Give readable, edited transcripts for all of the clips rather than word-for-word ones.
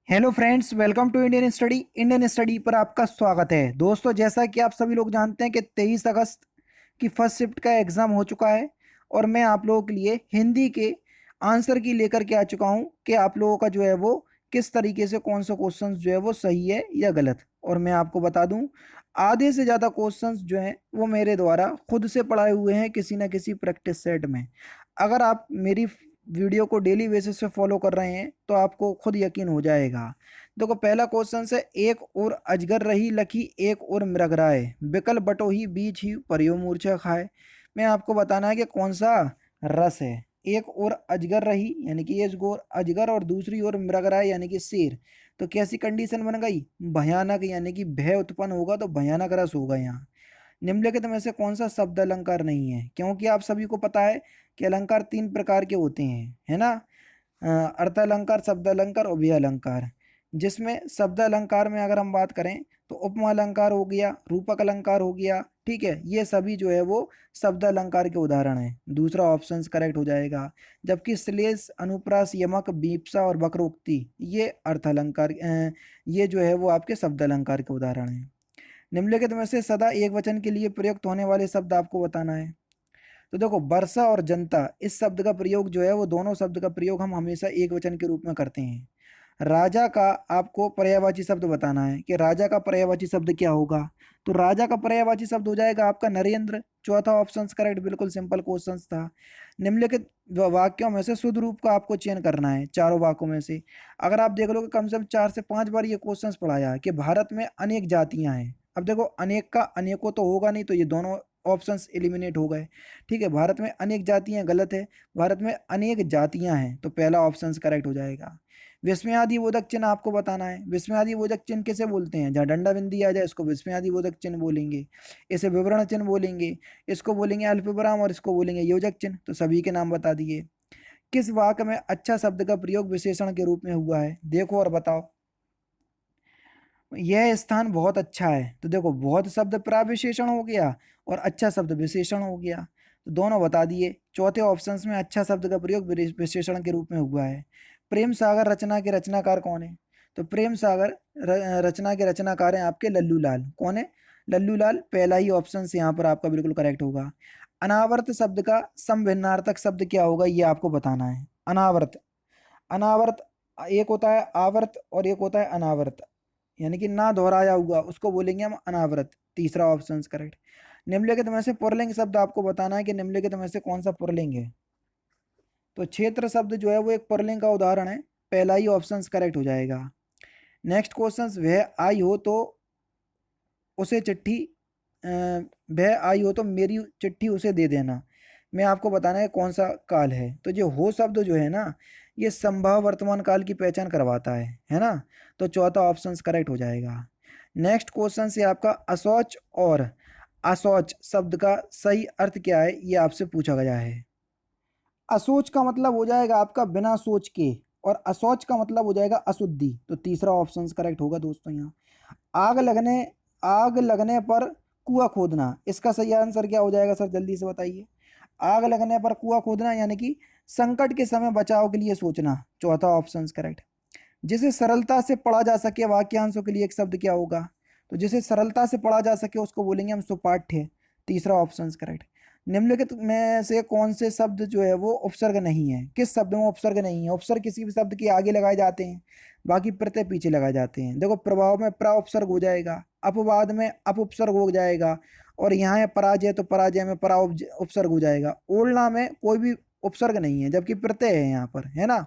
Hello friends, welcome to Indian study पर आपका स्वागत है। दोस्तों, जैसा कि आप सभी लोग जानते हैं कि 23 अगस्त की फर्स्ट शिफ्ट का एग्ज़ाम हो चुका है और मैं आप लोगों के लिए हिंदी के आंसर की लेकर के आ चुका हूं कि आप लोगों का जो है वो किस तरीके से कौन सा क्वेश्चन जो है वो सही है या गलत। और मैं आपको बता दूं, आधे से ज़्यादा क्वेश्चंस जो हैं वो मेरे द्वारा खुद से पढ़ाए हुए हैं किसी ना किसी प्रैक्टिस सेट में। अगर आप मेरी वीडियो को डेली बेसिस पे फॉलो कर रहे हैं तो आपको खुद यकीन हो जाएगा। देखो, पहला क्वेश्चन से एक और अजगर रही लखी एक और मृग राय, बिकल बटोही बीच ही परियो मूर्छा खाए। मैं आपको बताना है कि कौन सा रस है। एक और अजगर रही यानी कि एक और अजगर और दूसरी ओर मृग राय यानी कि शेर। तो कैसी कंडीशन बन गई? भयानक, यानी कि भय उत्पन्न होगा तो भयानक रस होगा यहाँ। निम्नलिखित में से कौन सा शब्द अलंकार नहीं है? क्योंकि आप सभी को पता है कि अलंकार तीन प्रकार के होते हैं, है ना। अर्थ अलंकार, शब्द अलंकार और व्यय अलंकार। जिसमें शब्द अलंकार में अगर हम बात करें तो उपमा अलंकार हो गया, रूपक अलंकार हो गया, ठीक है। ये सभी जो है वो शब्द अलंकार के उदाहरण हैं। दूसरा ऑप्शन करेक्ट हो जाएगा। जबकि श्लेष, अनुप्रास, यमक, बीप्सा और वक्रोक्ति ये अर्थ अलंकार, ये जो है वो आपके शब्द अलंकार के उदाहरण हैं। निम्नलिखित में से सदा एक वचन के लिए प्रयुक्त होने वाले शब्द आपको बताना है। तो देखो, वर्षा और जनता इस शब्द का प्रयोग जो है वो दोनों शब्द का प्रयोग हम हमेशा एक वचन के रूप में करते हैं। राजा का आपको पर्यायवाची शब्द बताना है कि राजा का पर्यायवाची शब्द क्या होगा। तो राजा का पर्यायवाची शब्द हो जाएगा आपका नरेंद्र। चौथा ऑप्शन करेक्ट, बिल्कुल सिंपल क्वेश्चन था। निम्नलिखित वाक्यों में से शुद्ध रूप का आपको चयन करना है चारों वाक्यों में से। अगर आप देख लो कि कम से कम 4 से 5 बार ये क्वेश्चन पढ़ाया है कि भारत में अनेक जातियां हैं। अब देखो, अनेक का अनेकों तो होगा नहीं, तो ये दोनों ऑप्शंस एलिमिनेट हो गए। ठीक है, भारत में अनेक जातियां गलत है, भारत में अनेक जातियां हैं, तो पहला ऑप्शन करेक्ट हो जाएगा। विस्मयादि बोधक चिन्ह आपको बताना है। विस्मयादि बोधक चिन्ह किसे बोलते हैं? जहाँ डंडा बिंदी आ जाए इसको विस्मयादि बोधक चिन्ह बोलेंगे, इसे विवरण चिन्ह बोलेंगे, इसको बोलेंगे अल्पविराम और इसको बोलेंगे योजक चिन्ह। तो सभी के नाम बता दिए। किस वाक्य में अच्छा शब्द का प्रयोग विशेषण के रूप में हुआ है? देखो और बताओ। यह स्थान बहुत अच्छा है, तो देखो, बहुत शब्द प्राविशेषण हो गया और अच्छा शब्द विशेषण हो गया, तो दोनों बता दिए। चौथे ऑप्शंस में अच्छा शब्द का प्रयोग विशेषण के रूप में हुआ है। प्रेम सागर रचना के रचनाकार कौन है? तो प्रेम सागर रचना के रचनाकार हैं आपके लल्लू लाल। कौन है? लल्लू लाल। पहला ही ऑप्शन यहाँ पर आपका बिल्कुल करेक्ट होगा। अनावर्त शब्द का समभिन्नार्थक शब्द क्या होगा, ये आपको बताना है। अनावर्त, अनावर्त एक होता है आवर्त और एक होता है अनावर्त, यानी कि ना दोहराया हुआ, उसको बोलेंगे हम अनावृत। तीसरा ऑप्शन करेक्ट। निम्नलिखित में से पुल्लिंग शब्द आपको बताना है कि निम्नलिखित में से कौन सा पुल्लिंग है। तो क्षेत्र शब्द जो है वो एक पुल्लिंग का उदाहरण है। पहला ही ऑप्शन करेक्ट हो जाएगा। नेक्स्ट क्वेश्चन, वह आई हो तो उसे चिट्ठी वह आई हो तो मेरी चिट्ठी उसे दे देना। मैं आपको बताना है कौन सा काल है। तो जो हो शब्द जो है ना, ये संभव वर्तमान काल की पहचान करवाता है ना। तो चौथा ऑप्शन करेक्ट हो जाएगा। नेक्स्ट क्वेश्चन से आपका अशौच और असौच शब्द का सही अर्थ क्या है, ये आपसे पूछा गया है। असोच का मतलब हो जाएगा आपका बिना सोच के, और असौच का मतलब हो जाएगा अशुद्धि। तो तीसरा ऑप्शन करेक्ट होगा दोस्तों यहाँ। आग लगने आग लगने पर कुआं खोदना, इसका सही आंसर क्या हो जाएगा सर, जल्दी से बताइए। आग लगने पर कुआं खोदना यानी कि संकट के समय बचाव के लिए सोचना। चौथा ऑप्शन करेक्ट। जिसे सरलता से पढ़ा जा सके वाक्यांशों के लिए एक शब्द क्या होगा? तो जिसे सरलता से पढ़ा जा सके उसको बोलेंगे हम सुपाठ्य। तीसरा ऑप्शन करेक्ट। निम्नलिखित में से कौन से शब्द जो है वो उपसर्ग नहीं है? किस शब्द में उपसर्ग नहीं है? उपसर्ग किसी भी शब्द के आगे लगाए जाते हैं, बाकी प्रत्यय पीछे लगाए जाते हैं। देखो, प्रभाव में प्रा उपसर्ग हो जाएगा, अपवाद में अप उपसर्ग हो जाएगा, और यहाँ है पराजय तो पराजय में परा उपसर्ग हो जाएगा। ओलना में कोई भी उपसर्ग नहीं है जबकि प्रत्यय है यहाँ पर, है ना।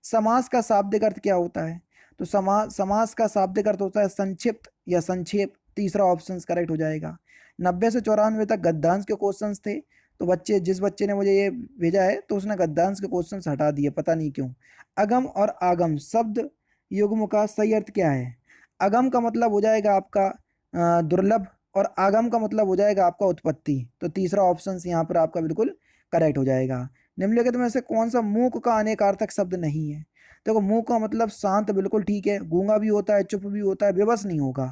समास का शाब्दिक अर्थ क्या होता है? तो समास का शाब्दिक अर्थ होता है संक्षिप्त या संक्षेप। तीसरा ऑप्शन करेक्ट हो जाएगा। 90 से 94 तक गद्यांश के क्वेश्चन थे, तो जिस बच्चे ने मुझे ये भेजा है तो उसने गद्यांश के क्वेश्चन हटा दिए, पता नहीं क्यों। अगम और आगम शब्द युग्म का सही अर्थ क्या है? अगम का मतलब हो जाएगा आपका दुर्लभ, और आगम का मतलब हो जाएगा आपका उत्पत्ति। तो तीसरा ऑप्शन यहाँ पर आपका बिल्कुल करेक्ट हो जाएगा। निम्नलिखित में से कौन सा मूक का अनेकार्थक शब्द नहीं है? देखो, मूक का मतलब शांत, बिल्कुल ठीक है। गूंगा भी होता है, चुप भी होता है, बेबस नहीं होगा।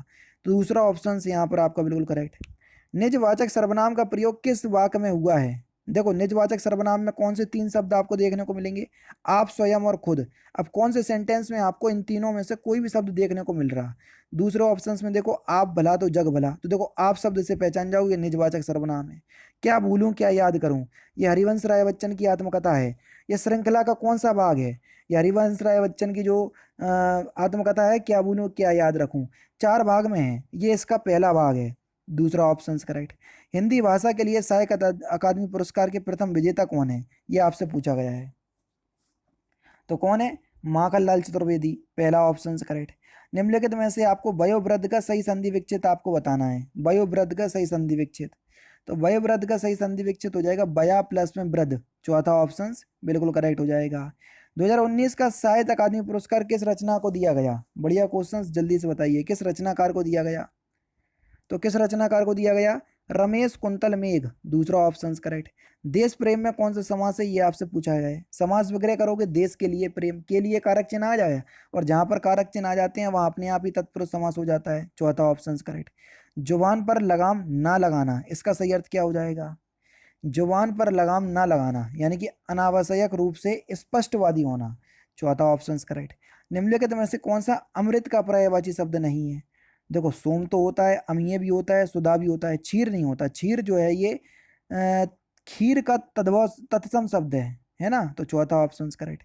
तो दूसरा ऑप्शन यहाँ पर आपका बिल्कुल करेक्ट। निजवाचक सर्वनाम का प्रयोग किस वाक्य में हुआ है? देखो निजवाचक सर्वनाम में कौन से 3 शब्द आपको देखने को मिलेंगे? आप, स्वयं और खुद। अब कौन से सेंटेंस में आपको इन तीनों में से कोई भी शब्द देखने को मिल रहा? दूसरे ऑप्शंस में देखो, आप भला तो जग भला, तो देखो आप शब्द से पहचान जाओगे निजवाचक सर्वनाम है। क्या भूलूं क्या याद करूं, ये हरिवंश राय बच्चन की आत्मकथा है। ये श्रृंखला का कौन सा भाग है? ये हरिवंश राय बच्चन की जो आत्मकथा है, क्या भूलूं क्या याद रखूं, 4 भाग में है, ये इसका पहला भाग है। दूसरा ऑप्शन करेक्ट। हिंदी भाषा के लिए साहित्य अकादमी पुरस्कार के प्रथम विजेता कौन है? ये आपसे पूछा गया है। तो कौन है? माखनलाल चतुर्वेदी, पहला ऑप्शन करेक्ट। निम्नलिखित में से आपको वयोवृद्ध का सही संधि विच्छेद आपको बताना है। वयोवृद्ध का सही संधि विच्छेद, तो वयोवृद्ध का सही संधि विच्छेद हो जाएगा वया प्लस में वृद्ध, चौथा ऑप्शन बिल्कुल करेक्ट हो जाएगा। 2019 का साहित्य अकादमी पुरस्कार किस रचना को दिया गया? बढ़िया क्वेश्चन, जल्दी से बताइए किस रचनाकार को दिया गया? तो किस रचनाकार को दिया गया? रमेश कुंतल मेघ, दूसरा ऑप्शन करेक्ट। देश प्रेम में कौन सा समास है? ये आपसे पूछा गया है। समास वगैरह करोगे, देश के लिए, प्रेम के लिए कारक चिन्ह आ जाए, और जहां पर कारक चिन्ह आ जाते हैं वहां अपने आप ही तत्पुरुष समास हो जाता है, चौथा ऑप्शन करेक्ट। जुबान पर लगाम ना लगाना, इसका सही अर्थ क्या हो जाएगा? जुबान पर लगाम ना लगाना यानी कि अनावश्यक रूप से स्पष्टवादी होना, चौथा ऑप्शन करेक्ट। निम्नलिखित में से कौन सा अमृत का पर्यायवाची शब्द नहीं है? देखो सोम तो होता है, अमीय भी होता है, सुधा भी होता है, क्षीर नहीं होता। क्षीर जो है ये खीर का तद्भव तत्सम शब्द है ना, तो चौथा ऑप्शन करेक्ट।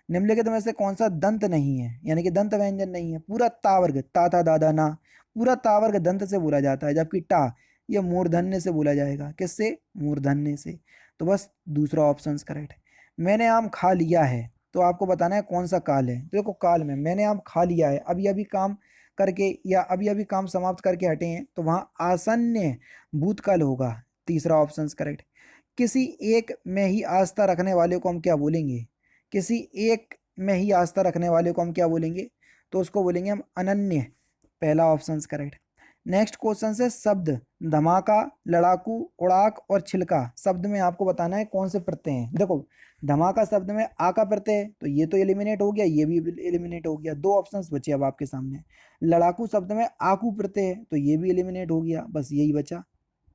निम्नलिखित में से कौन सा दंत नहीं है, यानी कि दंत व्यंजन नहीं है? पूरा तावर्ग, ता था दादा ना, पूरा तावर्ग दंत से बोला जाता है, जबकि टा ये मूर्धन्य से बोला जाएगा। किससे? मूर्धन्य से। तो बस दूसरा ऑप्शन करेक्ट। मैंने आम खा लिया है, तो आपको बताना है कौन सा काल है। तो देखो काल में मैंने आम खा लिया है, अभी अभी काम करके या अभी अभी काम समाप्त करके हटे हैं, तो वहां आसन्न भूतकाल होगा, तीसरा ऑप्शन करेक्ट। किसी एक में ही आस्था रखने वाले को हम क्या बोलेंगे? किसी एक में ही आस्था रखने वाले को हम क्या बोलेंगे? तो उसको बोलेंगे हम अनन्य, पहला ऑप्शन करेक्ट। नेक्स्ट क्वेश्चन से शब्द धमाका, लड़ाकू, उड़ाक और छिलका शब्द में आपको बताना है कौन से प्रत्यय हैं। देखो धमाका शब्द में आ का प्रत्यय है, तो ये तो एलिमिनेट हो गया, ये भी एलिमिनेट हो गया, दो ऑप्शंस बचे अब आपके सामने। लड़ाकू शब्द में आकू प्रत्यय है, तो ये भी एलिमिनेट हो गया, बस यही बचा,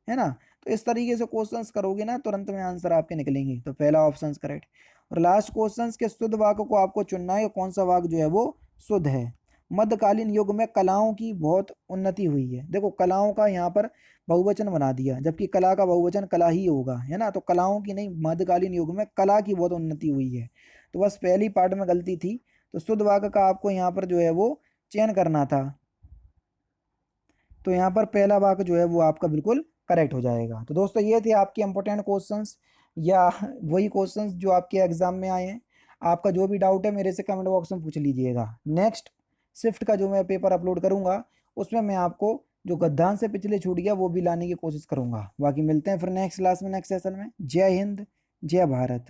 है ना। तो इस तरीके से क्वेश्चंस करोगे ना, तुरंत में आंसर आपके निकलेंगे, तो पहला ऑप्शन करेक्ट। और लास्ट क्वेश्चंस के शुद्ध वाक्य को आपको चुनना है, कौन सा वाक्य जो है वो शुद्ध है। मध्यकालीन युग में कलाओं की बहुत उन्नति हुई है। देखो कलाओं का यहाँ पर बहुवचन बना दिया, जबकि कला का बहुवचन कला ही होगा, है ना। तो कलाओं की नहीं, मध्यकालीन युग में कला की बहुत उन्नति हुई है। तो बस पहली पार्ट में गलती थी, तो शुद्ध वाक्य का आपको यहाँ पर जो है वो चयन करना था। तो यहाँ पर पहला वाक्य जो है वो आपका बिल्कुल करेक्ट हो जाएगा। तो दोस्तों ये थे आपके इंपॉर्टेंट क्वेश्चंस, या वही क्वेश्चंस जो आपके एग्जाम में आए हैं। आपका जो भी डाउट है मेरे से कमेंट बॉक्स में पूछ लीजिएगा। नेक्स्ट शिफ्ट का जो मैं पेपर अपलोड करूंगा, उसमें मैं आपको जो गद्यांश से पिछले छूट गया वो भी लाने की कोशिश करूंगा। बाकी मिलते हैं फिर नेक्स्ट क्लास में, नेक्स्ट सेशन में। जय हिंद, जय भारत।